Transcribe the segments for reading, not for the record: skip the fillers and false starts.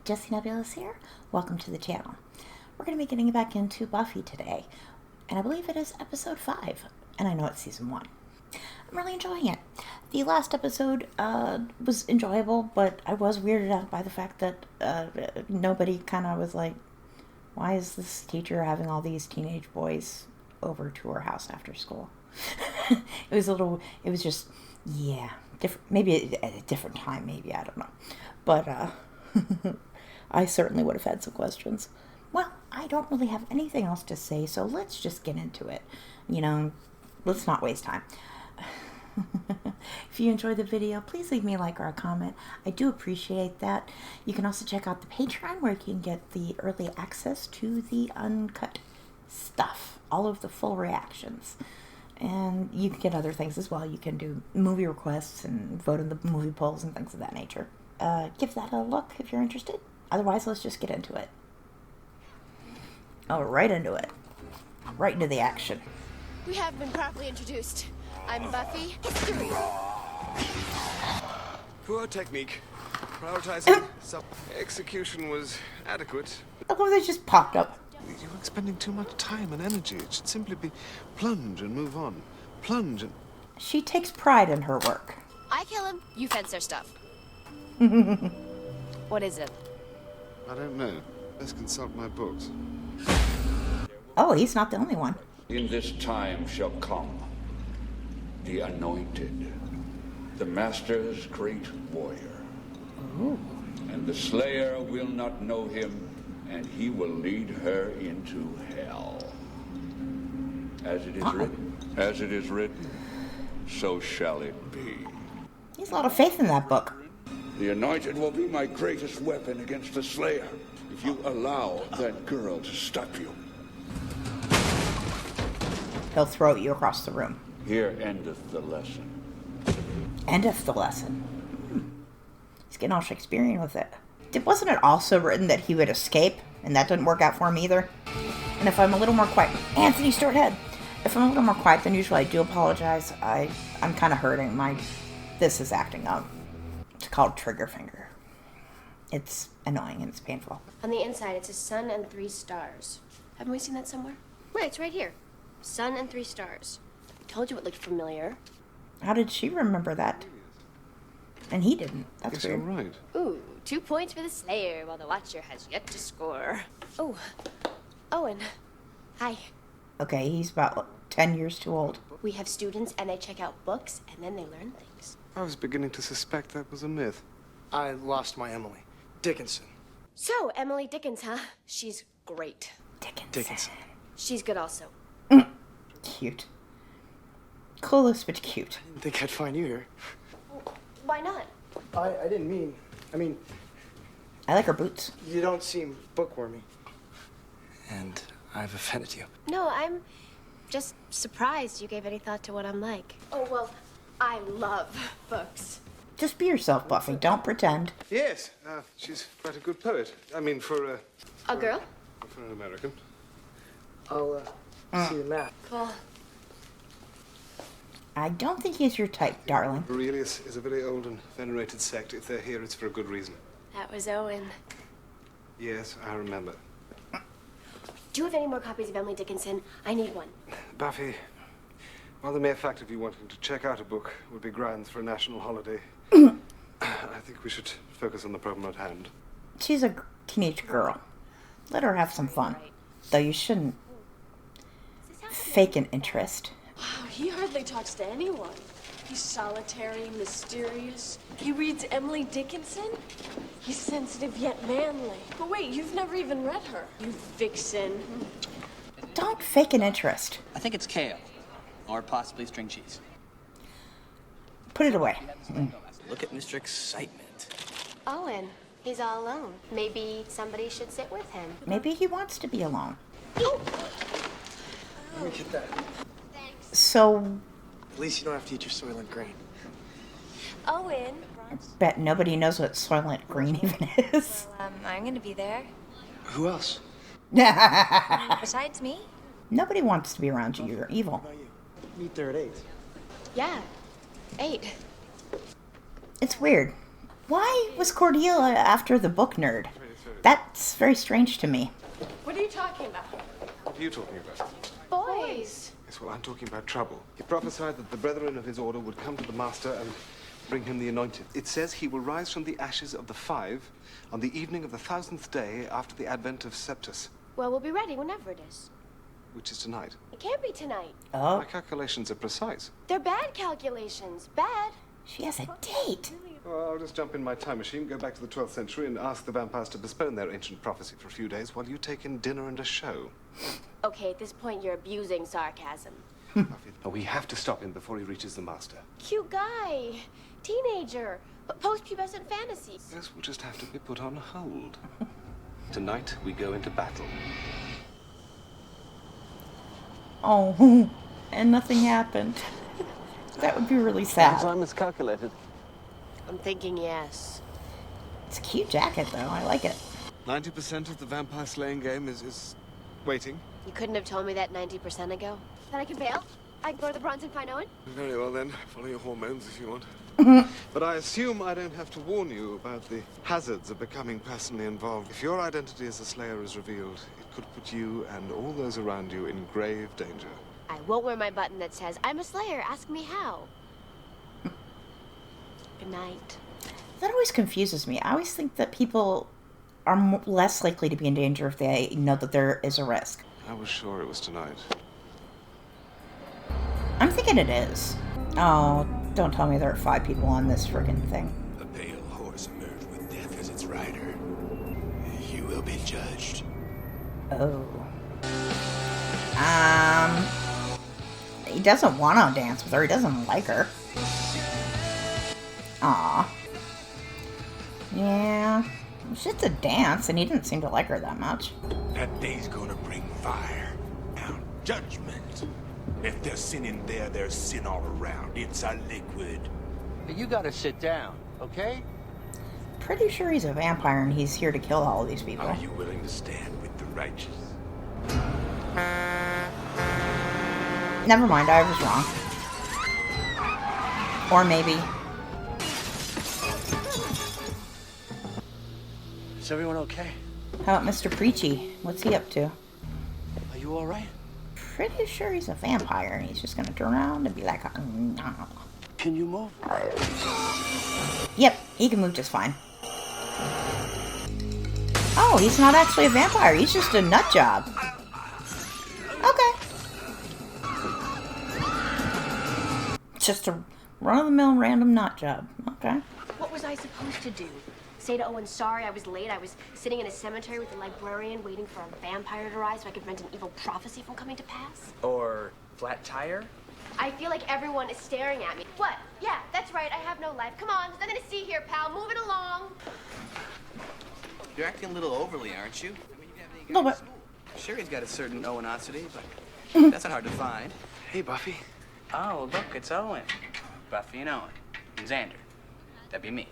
Jessie Nebulous here. Welcome to the channel. We're going to be getting back into Buffy today, and I believe it is episode 5, and I know it's season 1. I'm really enjoying it. The last episode was enjoyable, but I was weirded out by the fact that nobody kind of was like, why is this teacher having all these teenage boys over to her house after school? It was just, yeah, different, maybe at a different time, maybe, I don't know. But, I certainly would have had some questions. Well, I don't really have anything else to say, so let's just get into it. You know, let's not waste time. If you enjoyed the video, please leave me a like or a comment. I do appreciate that. You can also check out the Patreon, where you can get the early access to the uncut stuff, all of the full reactions. And you can get other things as well. You can do movie requests and vote in the movie polls and things of that nature. Give that a look if you're interested. Otherwise, let's just get into it. Oh, right into it. Right into the action. We have been properly introduced. I'm Buffy History. Poor technique. Prioritizing execution was adequate. Oh, they just popped up. You're expending too much time and energy. It should simply be plunge and move on. Plunge and... She takes pride in her work. I kill him, you fence their stuff. What is it? I don't know. Let's consult my books. Oh, he's not the only one. In this time shall come the Anointed, the Master's great warrior. Ooh. And the Slayer will not know him, and he will lead her into hell. As it is written, so shall it be. There's a lot of faith in that book. The Anointed will be my greatest weapon against the Slayer, if you allow that girl to stop you. He'll throw at you across the room. Here endeth the lesson. Endeth the lesson. He's getting all Shakespearean with it. Wasn't it also written that he would escape? And that didn't work out for him either. And if I'm a little more quiet... Anthony Stewart Head! If I'm a little more quiet than usual, I do apologize. I'm kind of hurting. This is acting up. It's called trigger finger. It's annoying and it's painful. On the inside, it's a sun and 3 stars. Haven't we seen that somewhere? Right, it's right here. Sun and 3 stars. I told you it looked familiar. How did she remember that? And he didn't. That's Yes, weird. you're right. Ooh, 2 points for the Slayer, while the Watcher has yet to score. Oh, Owen. Hi. Okay, he's about 10 years too old. We have students, and they check out books, and then they learn things. I was beginning to suspect that was a myth. I lost my Emily. Dickinson. So, Emily Dickens, huh? She's great. Dickinson. She's good also. Cute. Coolest, but cute. Didn't think I'd find you here. Why not? I didn't mean... I mean, I like her boots. you don't seem bookwormy. And I've offended you. No, I'm just surprised you gave any thought to what I'm like. Oh, well, I love books. Just be yourself, Buffy. Don't pretend. Yes, she's quite a good poet. I mean, for A girl? an American. I'll see the map. Cool. I don't think he's your type, darling. Aurelius is a very old and venerated sect. If they're here, it's for a good reason. That was Owen. Yes, I remember. Do you have any more copies of Emily Dickinson? I need one. Buffy, while the mere fact of you wanting to check out a book would be grounds for a national holiday, I think we should focus on the problem at hand. She's a teenage girl. Let her have some fun. Though you shouldn't fake an interest. Wow, he hardly talks to anyone. He's solitary, mysterious. He reads Emily Dickinson. He's sensitive yet manly. But wait, you've never even read her. You vixen. Don't fake an interest. I think it's kale. Or possibly string cheese. Put it away. Look at Mr. Excitement. Owen, he's all alone. Maybe somebody should sit with him. Maybe he wants to be alone. Let me get that. So, At least you don't have to eat your Soylent Green. Owen. I bet nobody knows what Soylent Green even is. I'm gonna be there. Who else? Besides me? Nobody wants to be around you. You're evil. How about you? Meet there at 8. Yeah, 8. It's weird. Why was Cordelia after the book nerd? That's very strange to me. What are you talking about? What are you talking about? Boys. Yes, well, I'm talking about trouble. He prophesied that the brethren of his order would come to the master and bring him the anointed. It says he will rise from the ashes of the 5 on the evening of the 1000th day after the advent of Septus, Well, we'll be ready whenever it is. which is tonight. It can't be tonight. Oh, My calculations are precise. They're bad calculations. Bad. she has a date. Well, I'll just jump in my time machine, go back to the 12th century, and ask the vampires to postpone their ancient prophecy for a few days while you take in dinner and a show. Okay, at this point, you're abusing sarcasm. Oh, we have to stop him before he reaches the master. Cute guy. Teenager. But post-pubescent fantasies. This will just have to be put on hold. Tonight, we go into battle. Oh, and nothing happened. That would be really sad. I miscalculated. I'm thinking yes. It's a cute jacket, though. I like it. 90% of the vampire slaying game is waiting. You couldn't have told me that 90% ago? Then I can bail? I can go to the Bronze and find Owen? Very well then, follow your hormones if you want. But I assume I don't have to warn you about the hazards of becoming personally involved. If your identity as a slayer is revealed, it could put you and all those around you in grave danger. I won't wear my button that says, I'm a slayer, ask me how. Good night. That always confuses me. I always think that people are less likely to be in danger if they know that there is a risk. I was sure it was tonight. I'm thinking it is. Oh, don't tell me there are 5 people on this friggin' thing. The pale horse emerged with death as its rider. You will be judged. Oh. He doesn't want to dance with her. He doesn't like her. Aw. Yeah. It's just a dance, and he didn't seem to like her that much. That day's gonna bring fire. Now, judgment. If there's sin in there, there's sin all around. It's a liquid. You gotta sit down, okay? Pretty sure he's a vampire, and he's here to kill all of these people. Are you willing to stand with the righteous? Never mind, I was wrong. Or maybe. Is everyone okay? How about Mr. Preachy? What's he up to? Are you all right? Pretty sure he's a vampire, and he's just gonna turn around and be like, "No." Can you move? Yep, he can move just fine. Oh, he's not actually a vampire. He's just a nut job. Okay. Just a run-of-the-mill random nut job. Okay. What was I supposed to do? Say to Owen, sorry, I was late. I was sitting in a cemetery with the librarian waiting for a vampire to rise so I could prevent an evil prophecy from coming to pass? Or flat tire? I feel like everyone is staring at me. What? Yeah, that's right. I have no life. Come on, there's nothing to see here, pal. Move it along. You're acting a little overly, aren't you? I mean, you have any Little guy bit. in school. Sure, he's got a certain Owenosity, but that's not hard to find. Hey, Buffy. Oh, look, it's Owen. Buffy and Owen. And Xander. That'd be me.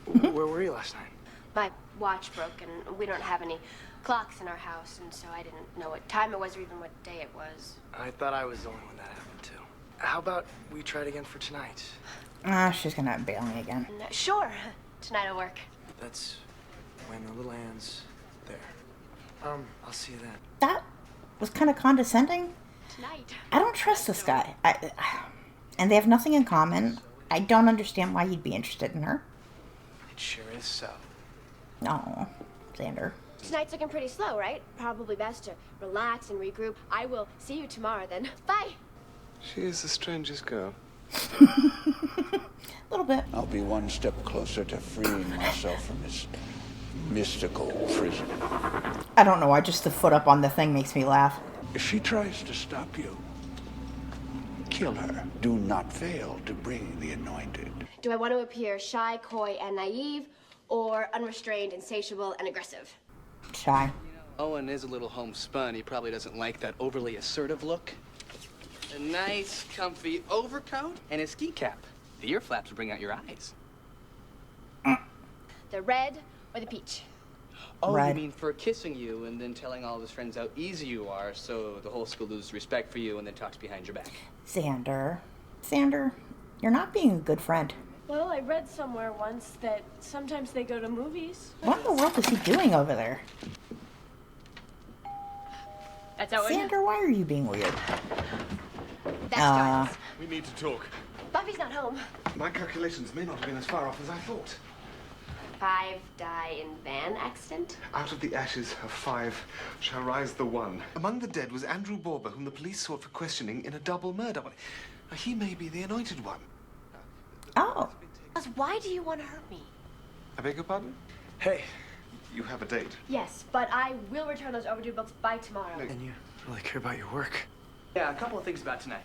Where were you last night? My watch broke, and we don't have any clocks in our house, and so I didn't know what time it was or even what day it was. I thought I was the only one that happened to. How about we try it again for tonight? She's gonna bail me again. Sure. Tonight'll work. That's when the little Anne's there. I'll see you then. That was kind of condescending. Tonight. I don't trust this guy. And they have nothing in common. I don't understand why he'd be interested in her. It sure is so. No, Xander. Tonight's looking pretty slow, right? Probably best to relax and regroup. I will see you tomorrow then. Bye. She is the strangest girl. A little bit. I'll be one step closer to freeing myself from this mystical prison. I don't know why just the foot up on the thing makes me laugh. If she tries to stop you, kill her. Do not fail to bring the anointed. Do I want to appear shy, coy, and naive, or unrestrained, insatiable, and aggressive? Shy. Owen is a little homespun. He probably doesn't like that overly assertive look. A nice, comfy overcoat and a ski cap. The ear flaps will bring out your eyes. The red or the peach? Oh, Right. you mean for kissing you and then telling all of his friends how easy you are so the whole school loses respect for you and then talks behind your back. Xander. Xander, you're not being a good friend. Well, I read somewhere once that sometimes they go to movies. What in the world is he doing over there? That's Owen. Xander, why are you being weird? That's Giles. We need to talk. Buffy's not home. My calculations may not have been as far off as I thought. 5 die in van accident. Out of the ashes of 5 shall rise the one. Among the dead was Andrew Borber, whom the police sought for questioning in a double murder. Well, he may be the anointed one. Oh. Why do you want to hurt me? I beg your pardon? Hey, You have a date. Yes, but I will return those overdue books by tomorrow. and you really care about your work. Yeah, a couple of things about tonight.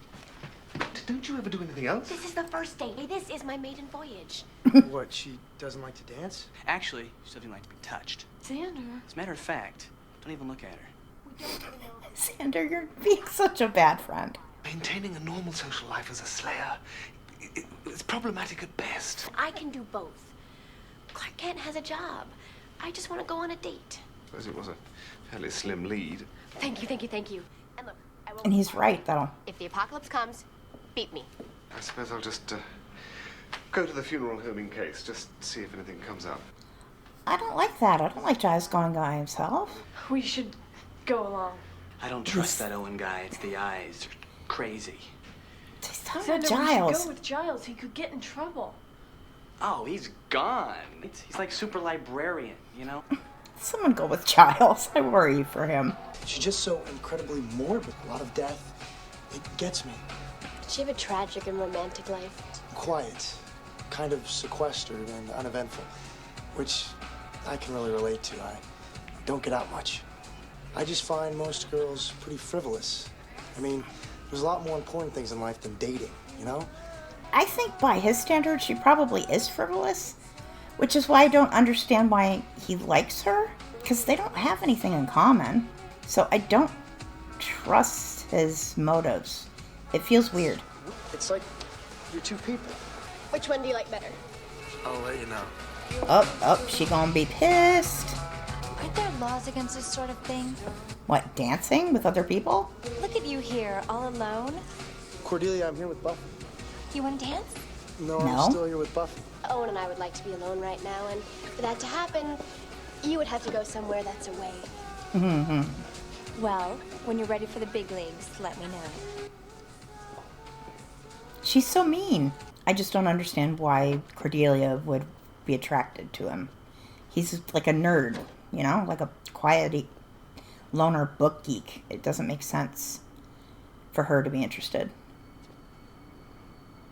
Don't you ever do anything else? This is the first date. This is my maiden voyage. What, she doesn't like to dance? Actually, she doesn't like to be touched. Xander. As a matter of fact, don't even look at her. Xander, you're being such a bad friend. Maintaining a normal social life as a slayer, it's problematic at best. I can do both. Clark Kent has a job. I just want to go on a date. I suppose it was a fairly slim lead. Thank you, thank you, thank you. And look, I won't. And he's right, though. If the apocalypse comes, beat me. I suppose I'll just go to the funeral home in case, just see if anything comes up. I don't like that. I don't like Giles going by himself. We should go along. I don't trust that Owen guy. It's the eyes. They're crazy. He's talking Xander, about we should Giles. go with Giles. He could get in trouble. Oh, he's gone. He's like super librarian, you know? Someone go with Giles. I worry for him. She's just so incredibly morbid. A lot of death. It gets me. Did she have a tragic and romantic life? Quiet, kind of sequestered and uneventful, which I can really relate to. I don't get out much. I just find most girls pretty frivolous. I mean, there's a lot more important things in life than dating, you know? I think by his standards, she probably is frivolous, which is why I don't understand why he likes her, because they don't have anything in common. So I don't trust his motives. It feels weird. It's like you're two people. Which one do you like better? I'll let you know. She gonna be pissed. Aren't there laws against this sort of thing? What, dancing with other people? Look at you here, all alone. Cordelia, I'm here with Buffy. You want to dance? No, No? I'm still here with Buffy. Owen and I would like to be alone right now, and for that to happen, you would have to go somewhere that's away. Well, when you're ready for the big leagues, let me know. She's so mean. I just don't understand why Cordelia would be attracted to him. He's like a nerd, you know, like a quiet loner book geek. It doesn't make sense for her to be interested.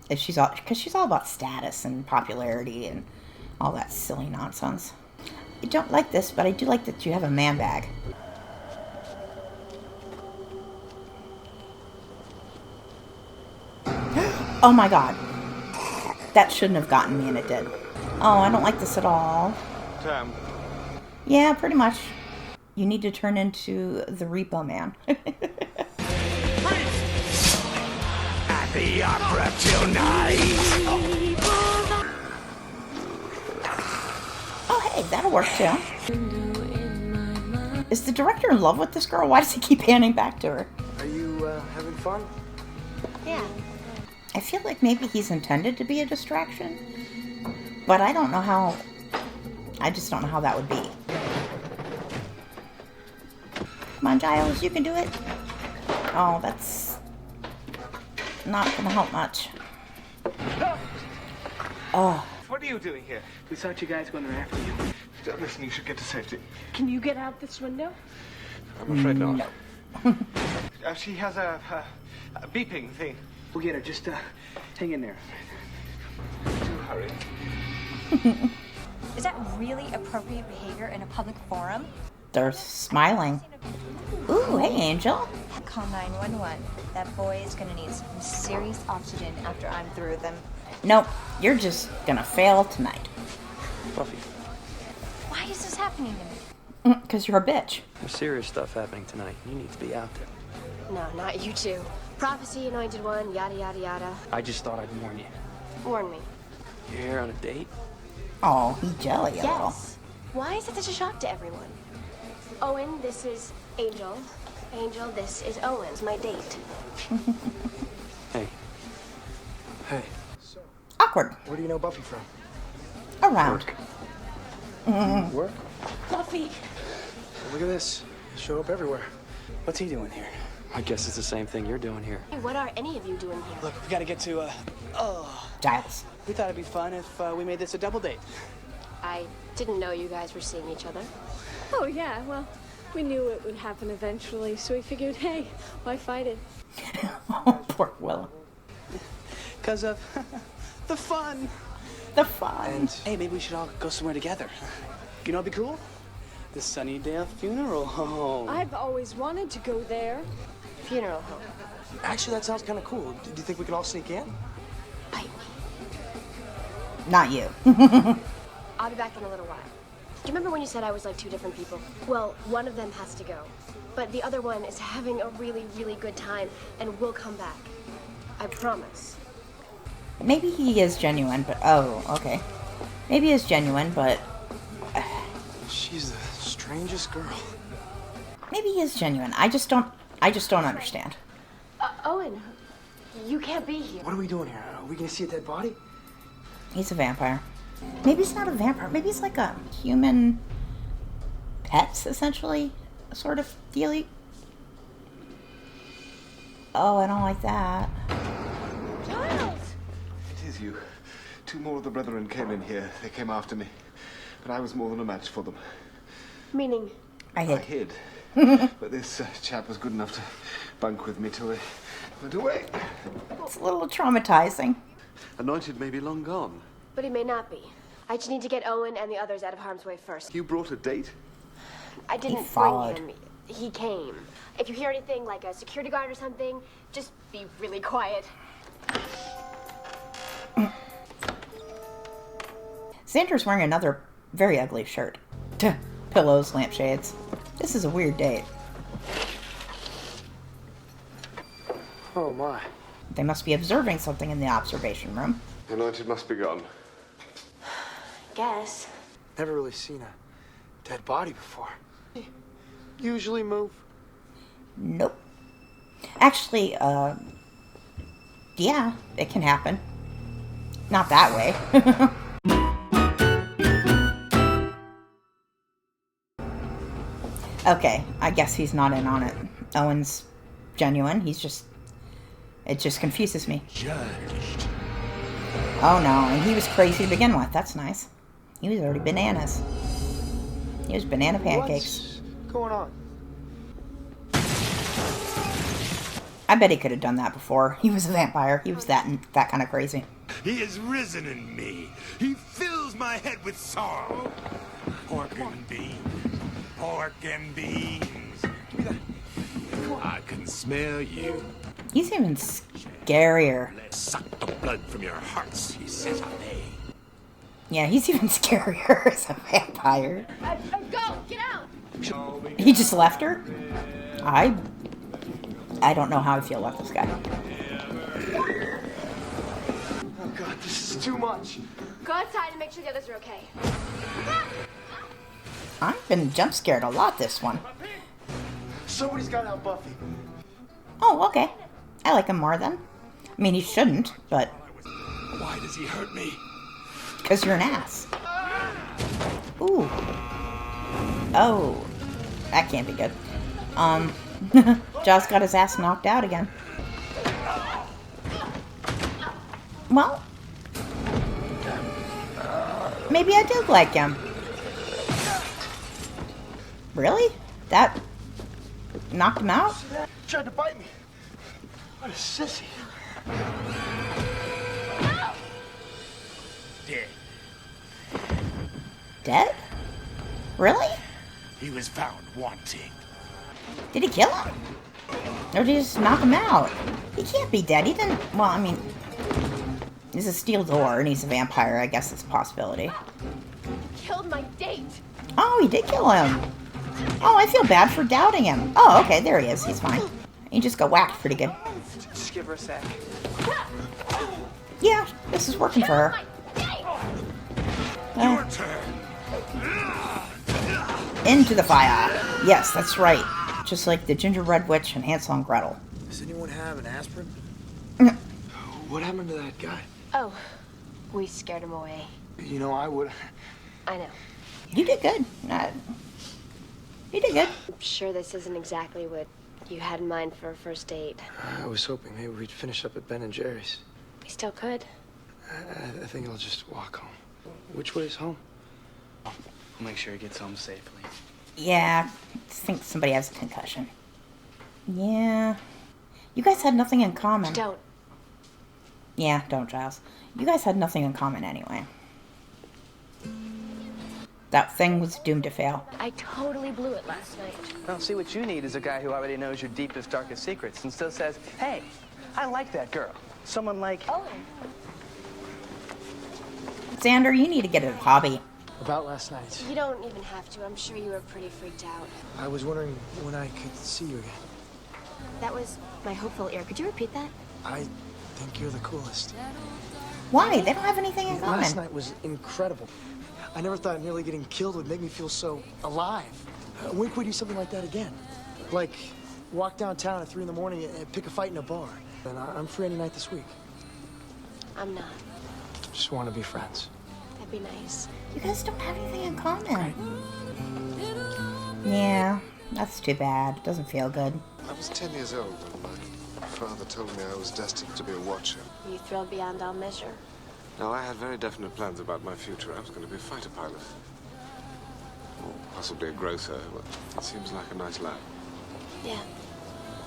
If she's all, because she's all about status and popularity and all that silly nonsense. I don't like this, but I do like that you have a man bag. Oh my god. That shouldn't have gotten me, and it did. Oh, I don't like this at all. Tam. Yeah, pretty much. You need to turn into the Repo Man. At the opera tonight. Oh, hey, that'll work too. Is the director in love with this girl? Why does he keep handing back to her? Are you having fun? Yeah. I feel like maybe he's intended to be a distraction, but I don't know how. I just don't know how that would be. Come on, Giles, you can do it. Oh, that's not gonna help much. Oh, What are you doing here? We thought you guys were going after you. Don't listen, you should get to safety. Can you get out this window? I'm afraid not. no. She has a beeping thing. We'll get her. Just hang in there. Do hurry. Is that really appropriate behavior in a public forum? They're smiling. Ooh, hey, Angel. Call 911. That boy is gonna need some serious oxygen after I'm through with him. Nope, you're just gonna fail tonight. Buffy, Why is this happening to me? Because you're a bitch. there's serious stuff happening tonight. You need to be out there. No, not you two. Prophecy, anointed one, yada, yada, yada. I just thought I'd warn you. Warn me. You're here on a date? Oh, he's jelly a little. Yes. Why is it such a shock to everyone? Owen, this is Angel. Angel, this is Owen's, my date. Hey. Hey. Oh, Awkward. Where do you know Buffy from? Around. Work? Buffy! Look at this. Show up everywhere. What's he doing here? I guess it's the same thing you're doing here. Hey, what are any of you doing here? Look, we gotta get to, Giles. we thought it'd be fun if we made this a double date. I didn't know you guys were seeing each other. Oh, yeah, well, we knew it would happen eventually, so we figured, hey, why fight it? Oh, poor Willow. Because of the fun. The fun. And hey, maybe we should all go somewhere together. You know what'd be cool? The Sunnydale Funeral Home. I've always wanted to go there. Funeral home. Actually, that sounds kind of cool. Do you think we can all sneak in? Bite me. Not you. I'll be back in a little while. Do you remember when you said I was like two different people? Well, one of them has to go. But the other one is having a really, really good time and will come back. I promise. Maybe he is genuine, but... Oh, okay. Maybe he is genuine, but... She's the strangest girl. Maybe he is genuine. I just don't understand. Owen, you can't be here. What are we doing here? Are we gonna see a dead body? He's a vampire. Maybe he's not a vampire. Maybe he's like a human pets, essentially. Sort of dealy. Oh, I don't like that. Giles! It is you. Two more of the brethren came in here. They came after me. But I was more than a match for them. Meaning? I I hid. hid. But this chap was good enough to bunk with me till they went away. It's a little traumatizing. Anointed may be long gone. But he may not be. I just need to get Owen and the others out of harm's way first. You brought a date? I didn't followed. bring him. He came. If you hear anything like a security guard or something, just be really quiet. Xander's wearing another very ugly shirt. Pillows, lampshades. This is a weird date. Oh, my. They must be observing something in the observation room. Anointed must be gone. Guess. Never really seen a dead body before. Usually move. Nope. Actually, yeah, it can happen. Not that way. Okay, I guess he's not in on it. Owen's genuine. It just confuses me. Judged. Oh no, and he was crazy to begin with. That's nice. He was already bananas. He was banana pancakes. What's going on? I bet he could have done that before. He was a vampire. He was that kind of crazy. He has risen in me. He fills my head with sorrow. Pork and beans. Pork and beans. I can smell you. He's even scarier. Let's suck the blood from your hearts, he says I may. Yeah, he's even scarier as a vampire. Go! Get out! He just left her? I don't know how I feel about this guy. Oh, God, this is too much. Go outside and make sure the others are okay. I've been jump scared a lot this one. Somebody's got out Buffy. Oh, okay. I like him more then. I mean, he shouldn't, but... Why does he hurt me? Because you're an ass. Ooh. Oh. That can't be good. Giles got his ass knocked out again. Well. Maybe I did like him. Really? That knocked him out? Tried to bite me. What a sissy. Dead. Dead? Really? He was found wanting. Did he kill him? Or did he just knock him out? He can't be dead. He didn't... Well, I mean... He's a steel door and he's a vampire. I guess it's a possibility. Killed my date! Oh, he did kill him. Oh, I feel bad for doubting him. Oh, okay, there he is. He's fine. He just got whacked pretty good. Just give her a sec. Yeah, this is working for her. Your turn. Into the fire. Yes, that's right. Just like the Gingerbread Witch and Hansel and Gretel. Does anyone have an aspirin? What happened to that guy? Oh, We scared him away. You know, I would. I know. You did good. You did good. I'm sure this isn't exactly what you had in mind for a first date. I was hoping maybe we'd finish up at Ben and Jerry's. We still could. I think I'll just walk home. Which way's home? I'll make sure he gets home safely. Yeah, I think somebody has a concussion. Yeah. You guys had nothing in common. Don't. Yeah, don't, Giles. You guys had nothing in common anyway. That thing was doomed to fail. I totally blew it last night. Well, see, what you need is a guy who already knows your deepest, darkest secrets and still says, hey, I like that girl. Someone like... Oh. Xander, you need to get a hobby. About last night. You don't even have to. I'm sure you were pretty freaked out. I was wondering when I could see you again. That was my hopeful ear. Could you repeat that? I think you're the coolest. Why? They don't have anything in common. Last night was incredible. I never thought nearly getting killed would make me feel so alive. When could we do something like that again? Like, walk downtown at 3 in the morning and pick a fight in a bar. And I'm free any night this week. I'm not. Just want to be friends. That'd be nice. You guys don't have anything in common. Yeah, that's too bad. Doesn't feel good. I was 10 years old when my father told me I was destined to be a watcher. Were you thrilled beyond all measure? Now, I had very definite plans about my future. I was going to be a fighter pilot. Or possibly a grocer. Well, it seems like a nice lad. Yeah.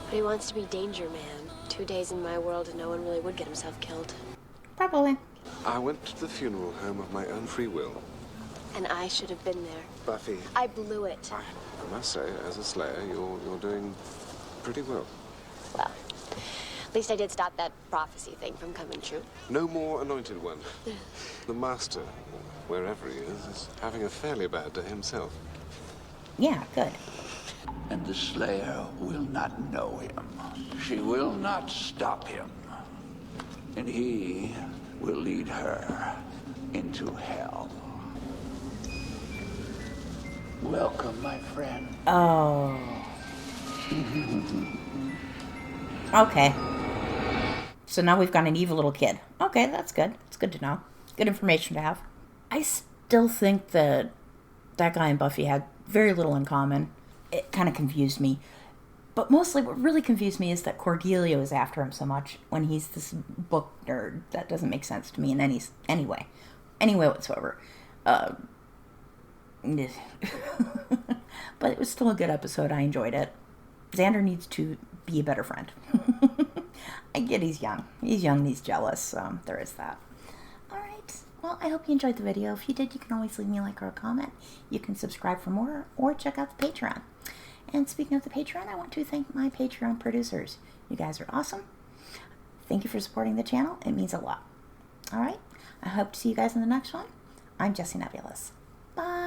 But he wants to be Danger Man. 2 days in my world and no one really would get himself killed. Probably. I went to the funeral home of my own free will. And I should have been there. Buffy. I blew it. I must say, as a Slayer, you're doing pretty well. Well, at least I did stop that prophecy thing from coming true. No more Anointed One. The Master, wherever he is having a fairly bad day himself. Yeah, good. And the Slayer will not know him. She will not stop him. And he will lead her into hell. Welcome, my friend. Oh. Okay. So now we've got an evil little kid. Okay, that's good. It's good to know. Good information to have. I still think that that guy and Buffy had very little in common. It kind of confused me. But mostly what really confused me is that Cordelia is after him so much when he's this book nerd. That doesn't make sense to me in any way. Any way whatsoever. But it was still a good episode. I enjoyed it. Xander needs to be a better friend. I get he's young. He's young and he's jealous, so there is that. Alright, well, I hope you enjoyed the video. If you did, you can always leave me a like or a comment. You can subscribe for more or check out the Patreon. And speaking of the Patreon, I want to thank my Patreon producers. You guys are awesome. Thank you for supporting the channel. It means a lot. Alright, I hope to see you guys in the next one. I'm Jessie Nebulous. Bye!